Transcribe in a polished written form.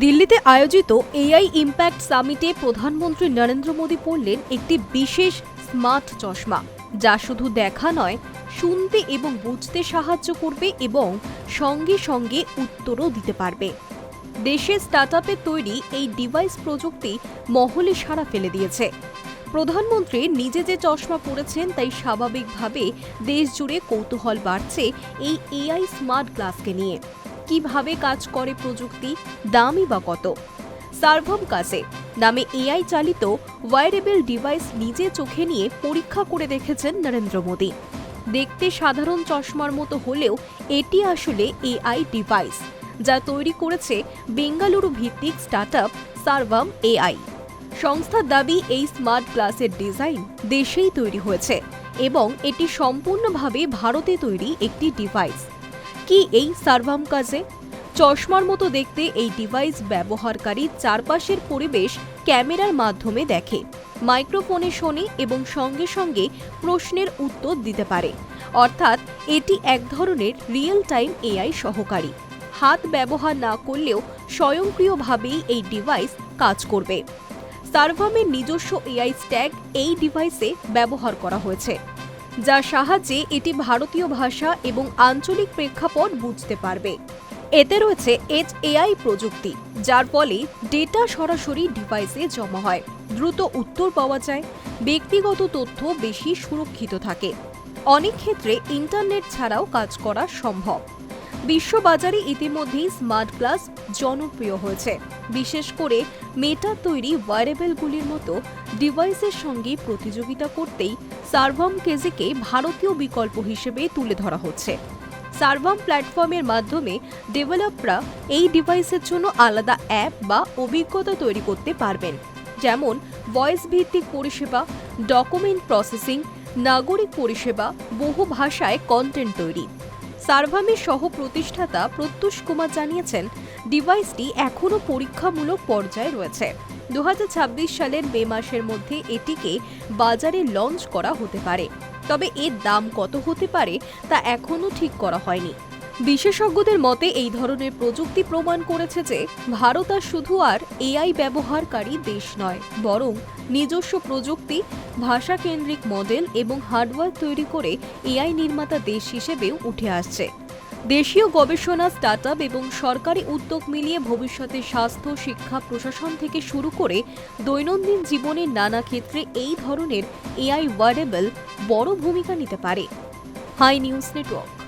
দিল্লিতে আয়োজিত AI impact সামিটে প্রধানমন্ত্রী নরেন্দ্র মোদী পরলেন একটি বিশেষ স্মার্ট চশমা, যা শুধু দেখা নয়, শুনতে এবং বুঝতে সাহায্য করবে এবং সঙ্গে সঙ্গে উত্তরও দিতে পারবে। দেশের স্টার্টআপে তৈরি এই ডিভাইস প্রযুক্তি মহলে সাড়া ফেলে দিয়েছে। প্রধানমন্ত্রী নিজে যে চশমা পরেছেন তাই স্বাভাবিকভাবে দেশ জুড়ে কৌতূহল বাড়ছে এই এআই স্মার্ট গ্লাসকে নিয়ে। কিভাবে কাজ করে প্রযুক্তি, দামই বা কত? সার্ভাম কাসে নামে এআই চালিত ওয়্যারেবল ডিভাইস নিজে চোখে নিয়ে পরীক্ষা করে দেখেছেন নরেন্দ্র মোদী। দেখতে সাধারণ চশমার মতো হলেও এটি আসলে এআই ডিভাইস, যা তৈরি করেছে বেঙ্গালুরু ভিত্তিক স্টার্টআপ সার্ভাম এআই। সংস্থার দাবি, এই স্মার্ট গ্লাসের ডিজাইন দেশেই তৈরি হয়েছে এবং এটি সম্পূর্ণভাবে ভারতে তৈরি একটি ডিভাইস। কি এই সার্ভাম কাজে? চশমার মতো দেখতে এই ডিভাইস ব্যবহারকারী চারপাশের পরিবেশ ক্যামেরার মাধ্যমে দেখে, মাইক্রোফোনে শোনে এবং সঙ্গে সঙ্গে প্রশ্নের উত্তর দিতে পারে। অর্থাৎ এটি এক ধরনের রিয়েল টাইম এআই সহকারী। হাত ব্যবহার না করলেও স্বয়ংক্রিয়ভাবেই এই ডিভাইস কাজ করবে। সার্ভামের নিজস্ব এআই স্ট্যাক এই ডিভাইসে ব্যবহার করা হয়েছে, যার সাহায্যে এটি ভারতীয় ভাষা এবং আঞ্চলিক প্রেক্ষাপট বুঝতে পারবে। এতে রয়েছে এজ এআই প্রযুক্তি, যার ফলে ডেটা সরাসরি ডিভাইসে জমা হয়, দ্রুত উত্তর পাওয়া যায়, ব্যক্তিগত তথ্য বেশি সুরক্ষিত থাকে। অনেক ক্ষেত্রে ইন্টারনেট ছাড়াও কাজ করা সম্ভব। বিশ্ববাজারে ইতিমধ্যেই স্মার্ট গ্লাস জনপ্রিয় হয়েছে, বিশেষ করে মেটার তৈরি ওয়্যারেবলগুলির মতো ডিভাইসের সঙ্গে প্রতিযোগিতা করতেই সার্ভাম কেজিকে ভারতীয় বিকল্প হিসেবে তুলে ধরা হচ্ছে। সার্ভাম প্ল্যাটফর্মের মাধ্যমে ডেভেলপাররা এই ডিভাইসের জন্য আলাদা অ্যাপ বা অভিজ্ঞতা তৈরি করতে পারবেন, যেমন ভয়েস ভিত্তিক পরিষেবা, ডকুমেন্ট প্রসেসিং, নাগরিক পরিষেবা, বহু ভাষায় কন্টেন্ট তৈরি। সার্ভামের সহ প্রতিষ্ঠাতা প্রত্যুষ কুমার জানিয়েছেন, ডিভাইসটি এখনও পরীক্ষামূলক পর্যায়ে রয়েছে। 2026 সালের মে মাসের মধ্যে এটিকে বাজারে লঞ্চ করা হতে পারে। তবে এর দাম কত হতে পারে তা এখনও ঠিক করা হয়নি। বিশেষজ্ঞদের মতে এই ধরনের প্রযুক্তি প্রমাণ করেছে যে ভারত আর শুধু আর এআই ব্যবহারকারী দেশ নয়, বরং নিজস্ব প্রযুক্তি, ভাষা কেন্দ্রিক মডেল এবং হার্ডওয়্যার তৈরি করে এআই নির্মাতা দেশ হিসেবেও উঠে আসছে। দেশীয় গবেষণা, স্টার্টআপ এবং সরকারি উদ্যোগ মিলিয়ে ভবিষ্যতে স্বাস্থ্য, শিক্ষা, প্রশাসন থেকে শুরু করে দৈনন্দিন জীবনের নানা ক্ষেত্রে এই ধরনের এআই ওয়্যারেবল বড় ভূমিকা নিতে পারে। Hi News network.